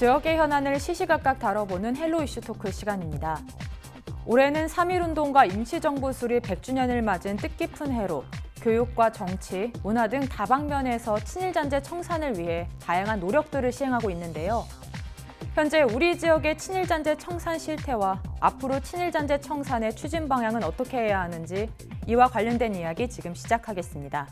지역의 현안을 시시각각 다뤄보는 헬로 이슈 토크 시간입니다. 올해는 3.1운동과 임시정부 수립 100주년을 맞은 뜻깊은 해로 교육과 정치, 문화 등 다방면에서 친일잔재 청산을 위해 다양한 노력들을 시행하고 있는데요. 현재 우리 지역의 친일잔재 청산 실태와 앞으로 친일잔재 청산의 추진 방향은 어떻게 해야 하는지 이와 관련된 이야기 지금 시작하겠습니다.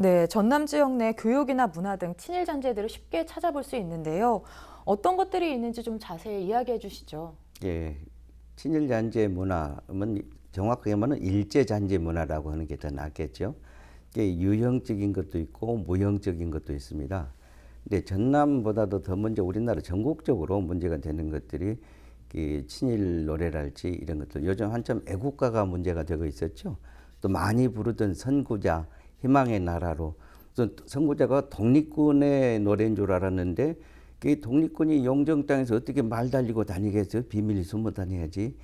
네, 전남 지역 내 교육이나 문화 등 친일 잔재들을 쉽게 찾아볼 수 있는데요. 어떤 것들이 있는지 좀 자세히 이야기해 주시죠. 예, 친일 잔재 문화는 정확하게 말하면 일제 잔재 문화라고 하는 게 더 낫겠죠. 이게 유형적인 것도 있고 무형적인 것도 있습니다. 근데 전남보다도 더 먼저 우리나라 전국적으로 문제가 되는 것들이 친일 노래랄지 이런 것들. 요즘 한참 애국가가 문제가 되고 있었죠. 또 많이 부르던 선구자, 희망의 나라로. 선구자가 독립군의 노래인 줄 알았는데 그 독립군이 용정 땅에서 어떻게 말 달리고 다니겠어요? 비밀리 숨어 다녀야지.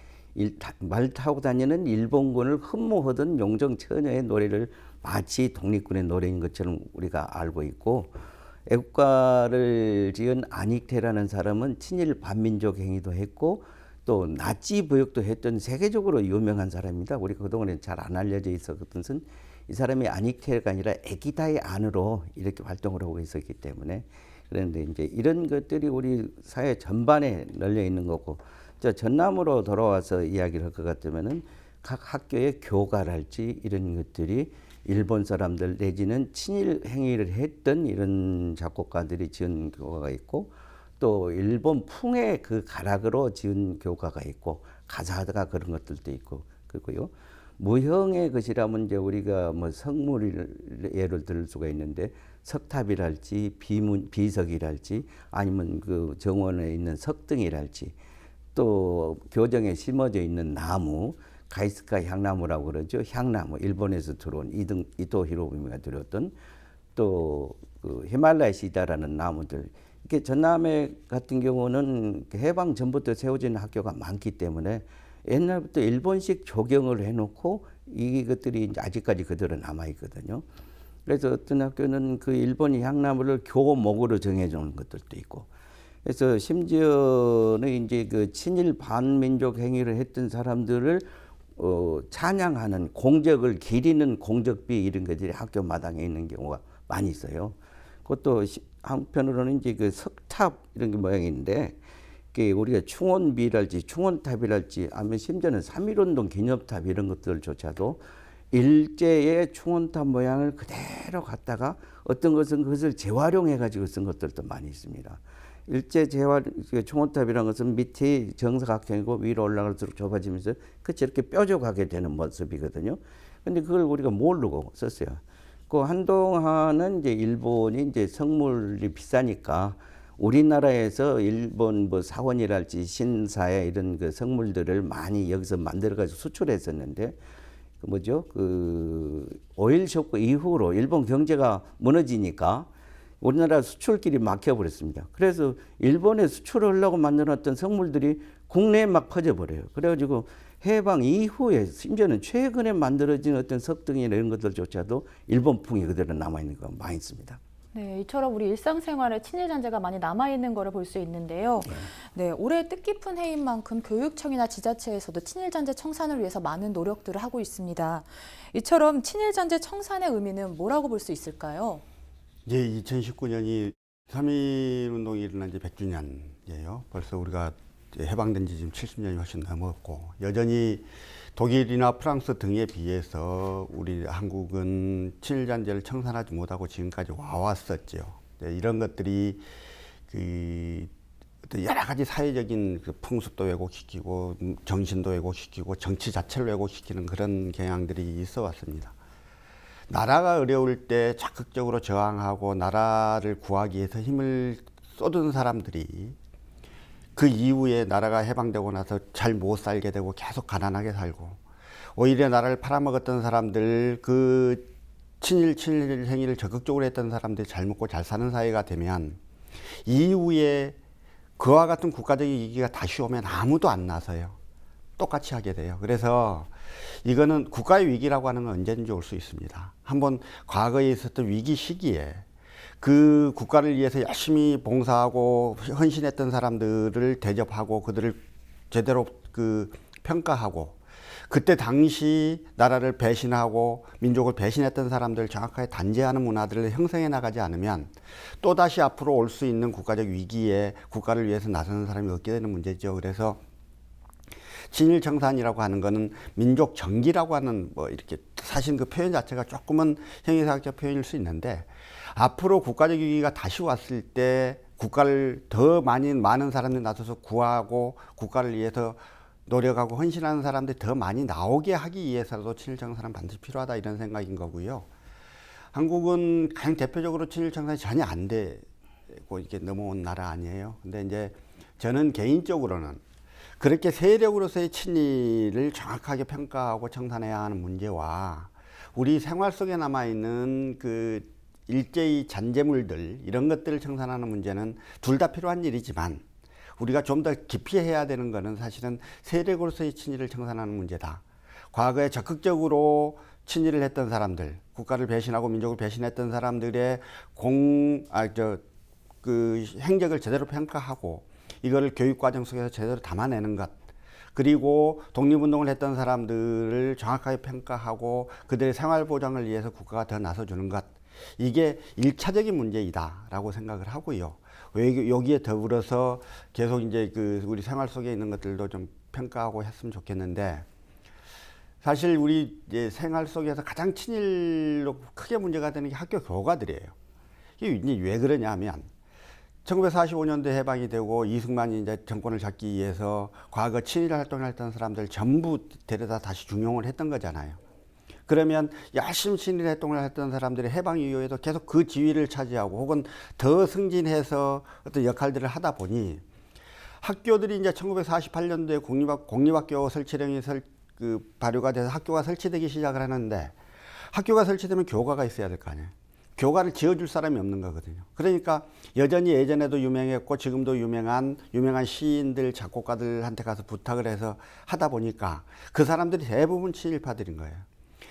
말 타고 다니는 일본군을 흠모하던 용정 처녀의 노래를 마치 독립군의 노래인 것처럼 우리가 알고 있고, 애국가를 지은 안익태라는 사람은 친일 반민족 행위도 했고 또 나치 부역도 했던 세계적으로 유명한 사람입니다. 우리가 그동안에 잘 안 알려져 있었던 것은 이 사람이 안익태가 아니라 에기다의 안으로 이렇게 활동을 하고 있었기 때문에. 그런데 이제 이런 것들이 우리 사회 전반에 널려 있는 거고, 전남으로 돌아와서 이야기를 할 것 같으면은 각 학교의 교가랄지 이런 것들이 일본 사람들 내지는 친일 행위를 했던 이런 작곡가들이 지은 교가가 있고, 또 일본 풍의 그 가락으로 지은 교가가 있고, 가사가 그런 것들도 있고, 그리고요. 무형의 것이라면 이제 우리가 뭐 성물을 예를 들 수가 있는데, 석탑이랄지 비석이랄지 아니면 그 정원에 있는 석등이랄지, 또 교정에 심어져 있는 나무, 가이스카 향나무라고 그러죠. 향나무, 일본에서 들어온 이토 히로부미가 들었던 또 그 히말라야 시다라는 나무들. 이렇게 전남에 같은 경우는 해방 전부터 세워진 학교가 많기 때문에 옛날부터 일본식 조경을 해놓고 이것들이 아직까지 그대로 남아 있거든요. 그래서 어떤 학교는 그 일본이 향나무를 교목으로 정해주는 것들도 있고, 그래서 심지어는 이제 그 친일 반민족 행위를 했던 사람들을 찬양하는 공적을 기리는 공적비 이런 것들이 학교 마당에 있는 경우가 많이 있어요. 그것도 한편으로는 이제 그 석탑 이런 게 모양인데, 우리가 충원비랄지 충원탑이랄지 아니면 심지어는 3.1운동 기념탑 이런 것들조차도 일제의 충원탑 모양을 그대로 갖다가 어떤 것은 그것을 재활용해 가지고 쓴 것들도 많이 있습니다. 일제 충원탑이라는 것은 밑이 정사각형이고 위로 올라갈수록 좁아지면서 끝이 이렇게 뾰족하게 되는 모습이거든요. 근데 그걸 우리가 모르고 썼어요. 그 한동안은 이제 일본이 이제 성물이 비싸니까 우리나라에서 일본 뭐 사원이랄지 신사에 이런 그 성물들을 많이 여기서 만들어가지고 수출했었는데, 그 오일 쇼크 이후로 일본 경제가 무너지니까 우리나라 수출길이 막혀버렸습니다. 그래서 일본에 수출을 하려고 만들었던 성물들이 국내에 막 퍼져버려요. 그래가지고 해방 이후에 심지어는 최근에 만들어진 어떤 석등이나 이런 것들조차도 일본풍이 그대로 남아있는 거 많이 있습니다. 네, 이처럼 우리 일상생활에 친일 잔재가 많이 남아있는 거를 볼 수 있는데요. 네, 올해 뜻깊은 해인 만큼 교육청이나 지자체에서도 친일 잔재 청산을 위해서 많은 노력들을 하고 있습니다. 이처럼 친일 잔재 청산의 의미는 뭐라고 볼 수 있을까요? 예, 2019년이 3.1운동이 일어난 지 100주년이에요. 벌써 우리가 해방된 지 지금 70년이 훨씬 넘었고, 여전히 독일이나 프랑스 등에 비해서 우리 한국은 친일잔재를 청산하지 못하고 지금까지 와왔었죠. 이런 것들이 여러 가지 사회적인 풍습도 왜곡시키고 정신도 왜곡시키고 정치 자체를 왜곡시키는 그런 경향들이 있어 왔습니다. 나라가 어려울 때 적극적으로 저항하고 나라를 구하기 위해서 힘을 쏟은 사람들이 그 이후에 나라가 해방되고 나서 잘 못 살게 되고 계속 가난하게 살고, 오히려 나라를 팔아먹었던 사람들, 그 친일 행위를 적극적으로 했던 사람들이 잘 먹고 잘 사는 사회가 되면 이후에 그와 같은 국가적인 위기가 다시 오면 아무도 안 나서요. 똑같이 하게 돼요. 그래서 이거는 국가의 위기라고 하는 건 언제든지 올 수 있습니다. 한번 과거에 있었던 위기 시기에 그 국가를 위해서 열심히 봉사하고 헌신했던 사람들을 대접하고 그들을 제대로 평가하고 그때 당시 나라를 배신하고 민족을 배신했던 사람들을 정확하게 단죄하는 문화들을 형성해 나가지 않으면 또다시 앞으로 올 수 있는 국가적 위기에 국가를 위해서 나서는 사람이 없게 되는 문제죠. 그래서 친일 청산이라고 하는 거는 민족 정기라고 하는 이렇게 사실 그 표현 자체가 조금은 형이상학적 표현일 수 있는데 앞으로 국가적 위기가 다시 왔을 때 국가를 더 많은 사람들이 나서서 구하고 국가를 위해서 노력하고 헌신하는 사람들이 더 많이 나오게 하기 위해서도 친일 청산은 반드시 필요하다 이런 생각인 거고요. 한국은 가장 대표적으로 친일 청산이 전혀 안 되고 이렇게 넘어온 나라 아니에요. 근데 이제 저는 개인적으로는 그렇게 세력으로서의 친일을 정확하게 평가하고 청산해야 하는 문제와 우리 생활 속에 남아있는 그 일제히 잔재물들 이런 것들을 청산하는 문제는 둘 다 필요한 일이지만 우리가 좀 더 깊이 해야 되는 것은 사실은 세력으로서의 친일을 청산하는 문제다. 과거에 적극적으로 친일을 했던 사람들, 국가를 배신하고 민족을 배신했던 사람들의 행적을 제대로 평가하고 이거를 교육과정 속에서 제대로 담아내는 것, 그리고 독립운동을 했던 사람들을 정확하게 평가하고 그들의 생활보장을 위해서 국가가 더 나서주는 것, 이게 1차적인 문제이다라고 생각을 하고요. 여기에 더불어서 계속 이제 우리 생활 속에 있는 것들도 좀 평가하고 했으면 좋겠는데, 사실 우리 이제 생활 속에서 가장 친일로 크게 문제가 되는 게 학교 교과들이에요. 이게 이제 왜 그러냐면 1945년도에 해방이 되고 이승만이 이제 정권을 잡기 위해서 과거 친일 활동을 했던 사람들 전부 데려다 다시 중용을 했던 거잖아요. 그러면 열심히 친일 활동을 했던 사람들이 해방 이후에도 계속 그 지위를 차지하고 혹은 더 승진해서 어떤 역할들을 하다 보니 학교들이 이제 1948년도에 공립학교 설치령이 발효가 돼서 학교가 설치되기 시작을 하는데, 학교가 설치되면 교과가 있어야 될 거 아니에요. 교과를 지어줄 사람이 없는 거거든요. 그러니까 여전히 예전에도 유명했고 지금도 유명한 시인들, 작곡가들한테 가서 부탁을 해서 하다 보니까 그 사람들이 대부분 친일파들인 거예요.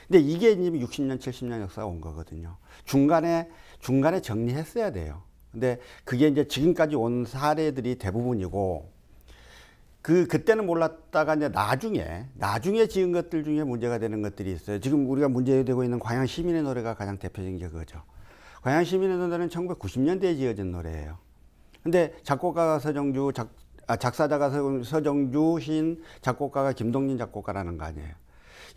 근데 이게 이제 60년, 70년 역사가 온 거거든요. 중간에 정리했어야 돼요. 근데 그게 이제 지금까지 온 사례들이 대부분이고, 그때는 몰랐다가 이제 나중에 지은 것들 중에 문제가 되는 것들이 있어요. 지금 우리가 문제되고 있는 광양 시민의 노래가 가장 대표적인 게 그거죠. 광양 시민의 노래는 1990년대에 지어진 노래예요. 근데 작곡가가 작사자가 서정주, 시인, 작곡가가 김동진 작곡가라는 거 아니에요.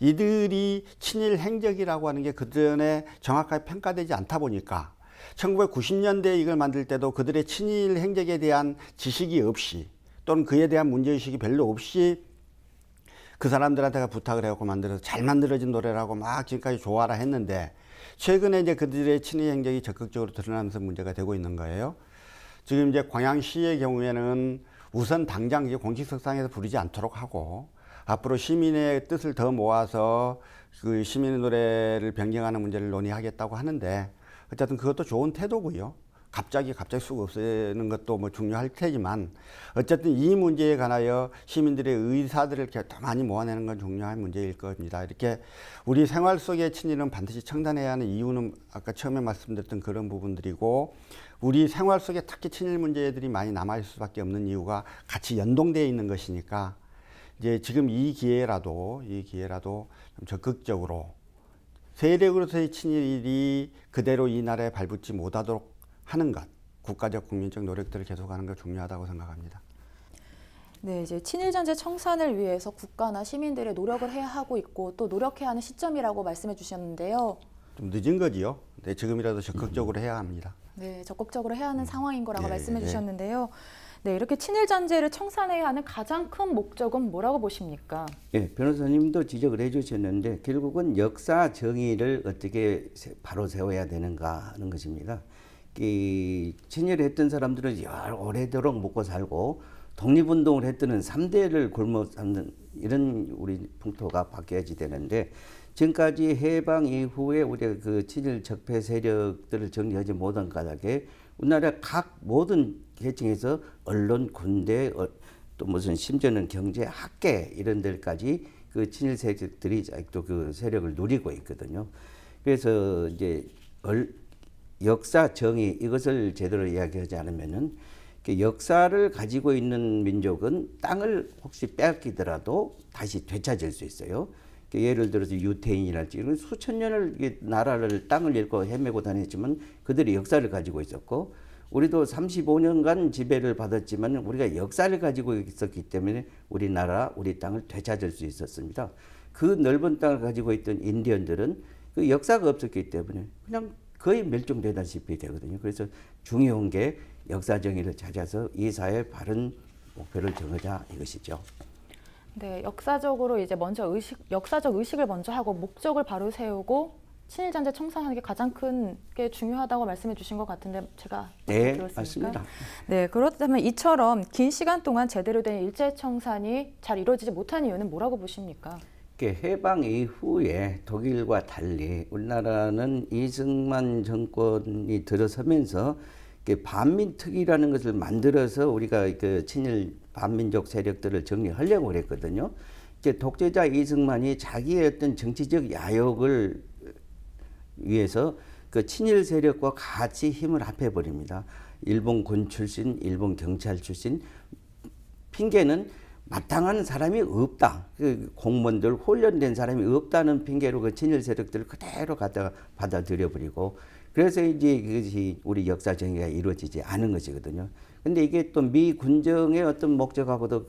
이들이 친일 행적이라고 하는 게 그전에 정확하게 평가되지 않다 보니까 1990년대에 이걸 만들 때도 그들의 친일 행적에 대한 지식이 없이 또는 그에 대한 문제의식이 별로 없이 그 사람들한테가 부탁을 해갖고 만들어서 잘 만들어진 노래라고 막 지금까지 좋아라 했는데, 최근에 이제 그들의 친일 행적이 적극적으로 드러나면서 문제가 되고 있는 거예요. 지금 이제 광양시의 경우에는 우선 당장 이제 공식석상에서 부르지 않도록 하고 앞으로 시민의 뜻을 더 모아서 그 시민의 노래를 변경하는 문제를 논의하겠다고 하는데, 어쨌든 그것도 좋은 태도고요. 갑자기 쑥 없애는 것도 뭐 중요할 테지만 어쨌든 이 문제에 관하여 시민들의 의사들을 이렇게 더 많이 모아내는 건 중요한 문제일 겁니다. 이렇게 우리 생활 속의 친일은 반드시 청산해야 하는 이유는 아까 처음에 말씀드렸던 그런 부분들이고, 우리 생활 속에 특히 친일 문제들이 많이 남아있을 수밖에 없는 이유가 같이 연동되어 있는 것이니까 이제 지금 이 기회라도 좀 적극적으로 세력으로서의 친일이 그대로 이 나라에 발붙지 못하도록 하는 것, 국가적 국민적 노력들을 계속하는 게 중요하다고 생각합니다. 네, 이제 친일 잔재 청산을 위해서 국가나 시민들의 노력을 해야 하고 있고 또 노력해야 하는 시점이라고 말씀해 주셨는데요. 좀 늦은 거지요. 네, 지금이라도 적극적으로 해야 합니다. 네, 적극적으로 해야 하는 상황인 거라고 예, 말씀해 예. 주셨는데요. 네, 이렇게 친일 잔재를 청산해야 하는 가장 큰 목적은 뭐라고 보십니까? 예, 변호사님도 지적을 해주셨는데 결국은 역사 정의를 어떻게 바로 세워야 되는가 하는 것입니다. 이 친일했던 사람들은 오래도록 먹고 살고 독립운동을 했던 3대를 굶어 삼는 이런 우리 풍토가 바뀌어야지 되는데, 지금까지 해방 이후에 우리가 그 친일 적폐 세력들을 정리하지 못한 까닭에 우리나라 각 모든 계층에서 언론, 군대, 또 무슨 심지어는 경제, 학계 이런 데까지 그 친일 세력들이 아직도 그 세력을 누리고 있거든요. 그래서 이제 역사 정의 이것을 제대로 이야기하지 않으면은 역사를 가지고 있는 민족은 땅을 혹시 빼앗기더라도 다시 되찾을 수 있어요. 예를 들어서 유태인이랄지 이런 수천 년을 나라를 땅을 잃고 헤매고 다녔지만 그들이 역사를 가지고 있었고 우리도 35년간 지배를 받았지만 우리가 역사를 가지고 있었기 때문에 우리나라 우리 땅을 되찾을 수 있었습니다. 그 넓은 땅을 가지고 있던 인디언들은 그 역사가 없었기 때문에 그냥 거의 멸종되다시피 되거든요. 그래서 중요한 게 역사 정의를 찾아서 이 사회의 바른 목표를 정하자 이것이죠. 네, 역사적으로 이제 먼저 역사적 의식을 먼저 하고 목적을 바로 세우고 친일잔재 청산하는 게 가장 큰 게 중요하다고 말씀해 주신 것 같은데 제가 네, 들었습니까? 맞습니다. 네, 그렇다면 이처럼 긴 시간 동안 제대로 된 일제 청산이 잘 이루어지지 못한 이유는 뭐라고 보십니까? 해방 이후에 독일과 달리 우리나라는 이승만 정권이 들어서면서 반민특위라는 것을 만들어서 우리가 그 친일 반민족 세력들을 정리하려고 그랬거든요. 독재자 이승만이 자기의 어떤 정치적 야욕을 위해서 그 친일 세력과 같이 힘을 합해버립니다. 일본 군 출신, 일본 경찰 출신, 핑계는 마땅한 사람이 없다. 그 공무원들 훈련된 사람이 없다는 핑계로 그 친일 세력들을 그대로 갖다가 받아들여버리고 그래서 이제 그것이 우리 역사 정의가 이루어지지 않은 것이거든요. 근데 이게 또 미 군정의 어떤 목적하고도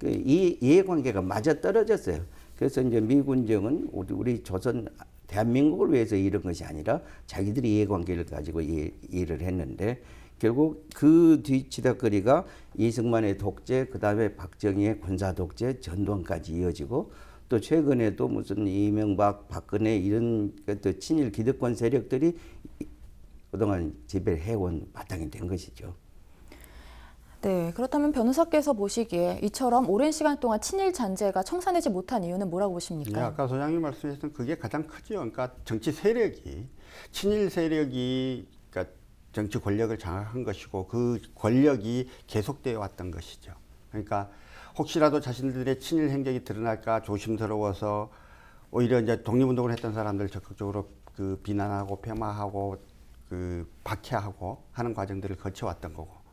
이 이해관계가 맞아 떨어졌어요. 그래서 이제 미 군정은 우리 조선 대한민국을 위해서 이런 것이 아니라 자기들이 이해관계를 가지고 일을 했는데 결국 그 뒤치다거리가 이승만의 독재, 그 다음에 박정희의 군사 독재, 전두환까지 이어지고 또 최근에도 무슨 이명박, 박근혜 이런 또 친일 기득권 세력들이 그동안 지배를 해온 바탕이 된 것이죠. 네, 그렇다면 변호사께서 보시기에 이처럼 오랜 시간 동안 친일 잔재가 청산되지 못한 이유는 뭐라고 보십니까? 네, 아까 소장님 말씀하셨던 그게 가장 크죠. 그러니까 정치 세력이 친일 세력이 그러니까 정치 권력을 장악한 것이고 그 권력이 계속되어 왔던 것이죠. 그러니까 혹시라도 자신들의 친일 행적이 드러날까 조심스러워서 오히려 이제 독립운동을 했던 사람들 적극적으로 그 비난하고 폄하하고 그 박해하고 하는 과정들을 거쳐왔던 거고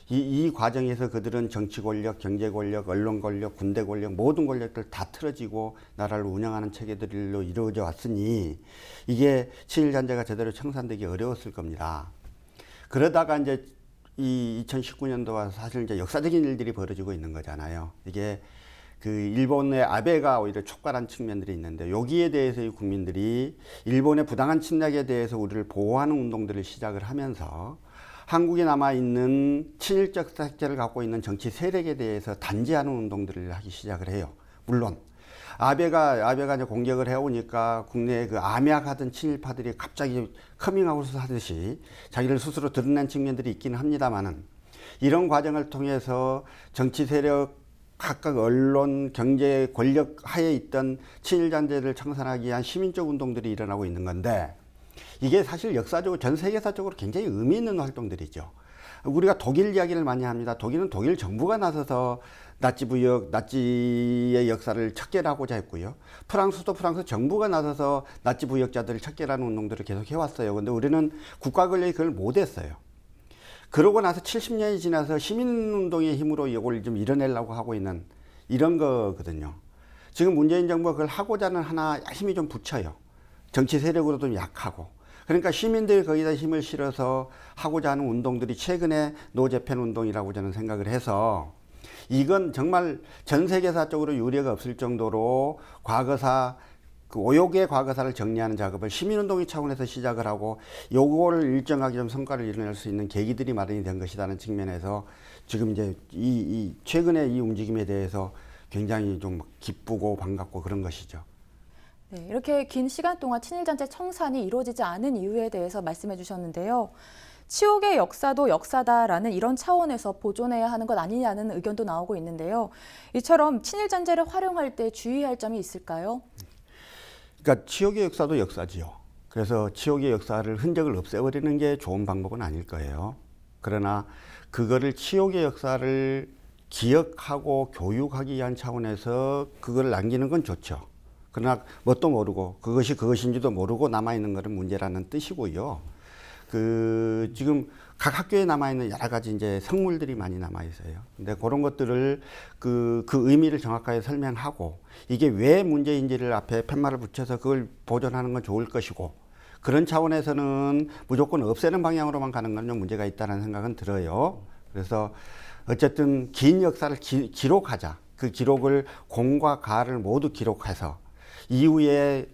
이 과정에서 그들은 정치 권력, 경제 권력, 언론 권력, 군대 권력 모든 권력들 다 틀어지고 나라를 운영하는 체계들로 이루어져 왔으니 이게 친일 잔재가 제대로 청산되기 어려웠을 겁니다. 그러다가 이제 이 2019년도와 사실 이제 역사적인 일들이 벌어지고 있는 거잖아요. 이게 그 일본의 아베가 오히려 촉발한 측면들이 있는데 여기에 대해서 이 국민들이 일본의 부당한 침략에 대해서 우리를 보호하는 운동들을 시작을 하면서 한국에 남아있는 친일적 색채를 갖고 있는 정치 세력에 대해서 단죄하는 운동들을 하기 시작을 해요. 물론 아베가 이제 공격을 해오니까 국내에 그 암약하던 친일파들이 갑자기 커밍아웃을 하듯이 자기를 스스로 드러낸 측면들이 있기는 합니다만은 이런 과정을 통해서 정치 세력 각각 언론, 경제, 권력 하에 있던 친일 잔재를 청산하기 위한 시민적 운동들이 일어나고 있는 건데 이게 사실 역사적으로 전 세계사적으로 굉장히 의미 있는 활동들이죠. 우리가 독일 이야기를 많이 합니다. 독일은 독일 정부가 나서서 나치의 역사를 척결하고자 했고요. 프랑스도 프랑스 정부가 나서서 나치 부역자들을 척결하는 운동들을 계속 해왔어요. 근데 우리는 국가 권력이 그걸 못했어요. 그러고 나서 70년이 지나서 시민운동의 힘으로 이걸 좀 이뤄내려고 하고 있는 이런 거거든요. 지금 문재인 정부가 그걸 하고자는 하나 힘이 좀 붙여요. 정치 세력으로 좀 약하고. 그러니까 시민들이 거기다 힘을 실어서 하고자 하는 운동들이 최근에 노재팬 운동이라고 저는 생각을 해서 이건 정말 전 세계사적으로 유례가 없을 정도로 과거사, 그 오욕의 과거사를 정리하는 작업을 시민운동의 차원에서 시작을 하고 요거를 일정하게 좀 성과를 이뤄낼 수 있는 계기들이 마련이 된 것이라는 측면에서 지금 이제 이 최근의 이 움직임에 대해서 굉장히 좀 기쁘고 반갑고 그런 것이죠. 네, 이렇게 긴 시간 동안 친일잔재 청산이 이루어지지 않은 이유에 대해서 말씀해 주셨는데요. 치욕의 역사도 역사다라는 이런 차원에서 보존해야 하는 것 아니냐는 의견도 나오고 있는데요. 이처럼 친일잔재를 활용할 때 주의할 점이 있을까요? 그러니까 치욕의 역사도 역사지요. 그래서 치욕의 역사를 흔적을 없애버리는 게 좋은 방법은 아닐 거예요. 그러나 그거를 치욕의 역사를 기억하고 교육하기 위한 차원에서 그걸 남기는 건 좋죠. 그러나 뭣도 모르고 그것이 그것인지도 모르고 남아있는 것은 문제라는 뜻이고요. 지금 각 학교에 남아있는 여러 가지 이제 성물들이 많이 남아있어요. 근데 그런 것들을 그 의미를 정확하게 설명하고 이게 왜 문제인지를 앞에 팻말을 붙여서 그걸 보존하는 건 좋을 것이고 그런 차원에서는 무조건 없애는 방향으로만 가는 건 좀 문제가 있다는 생각은 들어요. 그래서 어쨌든 긴 역사를 기록하자. 그 기록을 공과 가를 모두 기록해서 이후에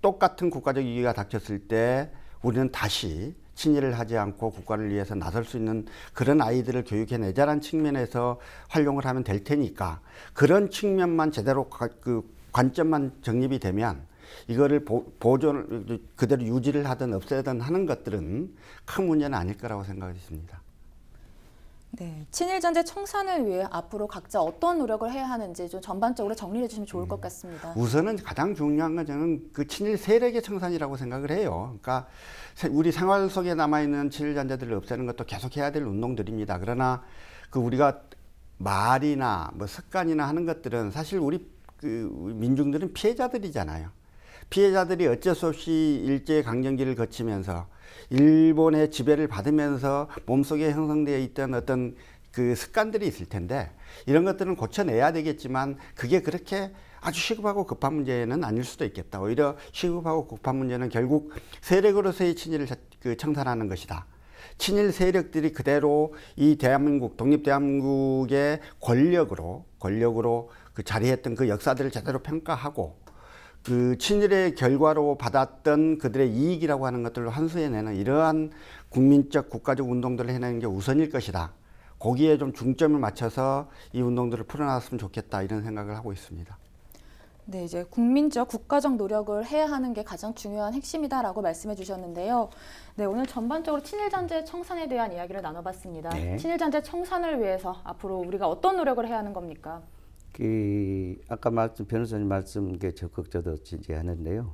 똑같은 국가적 위기가 닥쳤을 때 우리는 다시 친일을 하지 않고 국가를 위해서 나설 수 있는 그런 아이들을 교육해내자라는 측면에서 활용을 하면 될 테니까 그런 측면만 제대로 그 관점만 정립이 되면 이거를 보존 그대로 유지를 하든 없애든 하는 것들은 큰 문제는 아닐 거라고 생각했습니다. 네, 친일전제 청산을 위해 앞으로 각자 어떤 노력을 해야 하는지 좀 전반적으로 정리해 주시면 좋을 것 같습니다. 우선은 가장 중요한 건 저는 그 친일 세력의 청산이라고 생각을 해요. 그러니까 우리 생활 속에 남아있는 친일잔재들을 없애는 것도 계속해야 될 운동들입니다. 그러나 그 우리가 말이나 뭐 습관이나 하는 것들은 사실 우리 그 민중들은 피해자들이잖아요. 피해자들이 어쩔 수 없이 일제강점기를 거치면서 일본의 지배를 받으면서 몸속에 형성되어 있던 어떤 그 습관들이 있을 텐데 이런 것들은 고쳐내야 되겠지만 그게 그렇게 아주 시급하고 급한 문제는 아닐 수도 있겠다. 오히려 시급하고 급한 문제는 결국 세력으로서의 친일을 청산하는 것이다. 친일 세력들이 그대로 이 대한민국, 독립대한민국의 권력으로 그 자리했던 그 역사들을 제대로 평가하고 그 친일의 결과로 받았던 그들의 이익이라고 하는 것들을 환수해내는 이러한 국민적 국가적 운동들을 해내는 게 우선일 것이다. 거기에 좀 중점을 맞춰서 이 운동들을 풀어나갔으면 좋겠다 이런 생각을 하고 있습니다. 네, 이제 국민적 국가적 노력을 해야 하는 게 가장 중요한 핵심이다라고 말씀해 주셨는데요. 네, 오늘 전반적으로 친일잔재 청산에 대한 이야기를 나눠봤습니다. 네. 친일잔재 청산을 위해서 앞으로 우리가 어떤 노력을 해야 하는 겁니까? 아까 변호사님 말씀에 적극 저도 지지하는데요.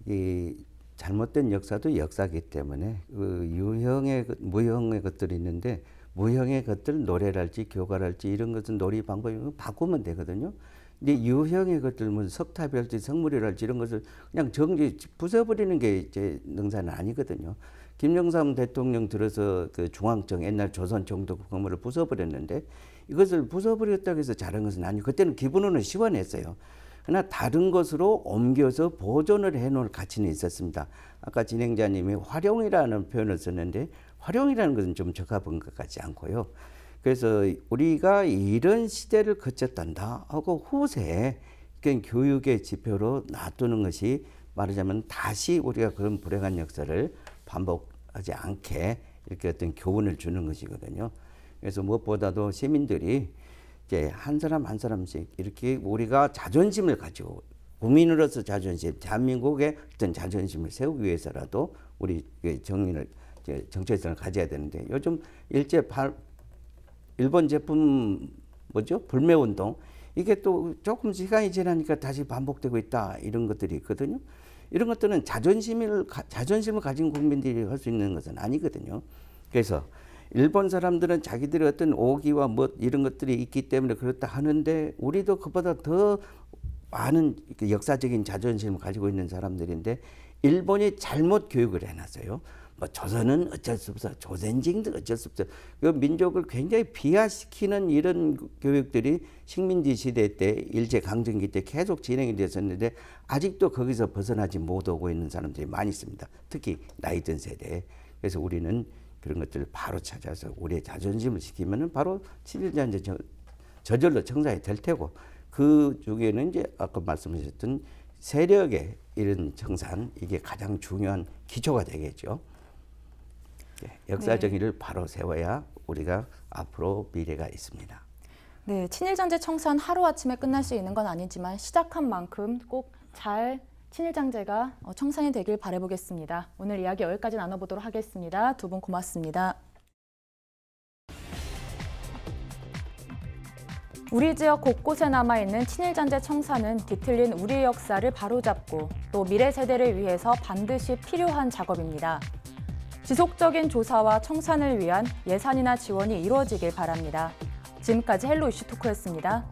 이 잘못된 역사도 역사이기 때문에 그 유형의 무형의 것들이 있는데 무형의 것들 노래랄지 교가랄지 이런 것은 놀이 방법이 바꾸면 되거든요. 근데 유형의 것들 뭐 석탑이랄지 성물이랄지 이런 것을 그냥 정지 부숴버리는 게 제 능사는 아니거든요. 김영삼 대통령 들어서 그 중앙청 옛날 조선 총독 건물을 부숴버렸는데 이것을 부숴버렸다고 해서 잘한 것은 아니고 그때는 기분으로는 시원했어요. 그러나 다른 것으로 옮겨서 보존을 해놓을 가치는 있었습니다. 아까 진행자님이 활용이라는 표현을 썼는데 활용이라는 것은 좀 적합한 것 같지 않고요. 그래서 우리가 이런 시대를 거쳤단다 하고 후세에 교육의 지표로 놔두는 것이 말하자면 다시 우리가 그런 불행한 역사를 반복하지 않게 이렇게 어떤 교훈을 주는 것이거든요. 그래서 무엇보다도 시민들이 이제 한 사람 한 사람씩 이렇게 우리가 자존심을 가지고 국민으로서 자존심, 대한민국의 어떤 자존심을 세우기 위해서라도 우리 정체성을 가져야 되는데 요즘 일본 제품 불매운동 이게 또 조금 시간이 지나니까 다시 반복되고 있다 이런 것들이 있거든요. 이런 것들은 자존심을 가진 국민들이 할 수 있는 것은 아니거든요. 그래서 일본 사람들은 자기들의 어떤 오기와 뭐 이런 것들이 있기 때문에 그렇다 하는데 우리도 그보다 더 많은 역사적인 자존심을 가지고 있는 사람들인데 일본이 잘못 교육을 해놨어요. 뭐 조선은 어쩔 수 없어, 조선징도 어쩔 수 없어. 그 민족을 굉장히 비하시키는 이런 교육들이 식민지 시대 때 일제 강점기 때 계속 진행이 됐었는데 아직도 거기서 벗어나지 못하고 있는 사람들이 많이 있습니다. 특히 나이 든 세대. 그래서 우리는 그런 것들을 바로 찾아서 우리의 자존심을 지키면은 바로 친일잔재 저절로 청산이 될 테고 그 중에는 이제 아까 말씀하셨던 세력의 이런 청산 이게 가장 중요한 기초가 되겠죠. 역사적 일을 바로 세워야 우리가 앞으로 미래가 있습니다. 네, 친일잔재 청산 하루아침에 끝날 수 있는 건 아니지만 시작한 만큼 꼭 잘 친일잔재가 청산이 되길 바라보겠습니다. 오늘 이야기 여기까지 나눠보도록 하겠습니다. 두 분 고맙습니다. 우리 지역 곳곳에 남아있는 친일잔재 청산은 뒤틀린 우리의 역사를 바로잡고 또 미래 세대를 위해서 반드시 필요한 작업입니다. 지속적인 조사와 청산을 위한 예산이나 지원이 이루어지길 바랍니다. 지금까지 헬로 이슈 토크였습니다.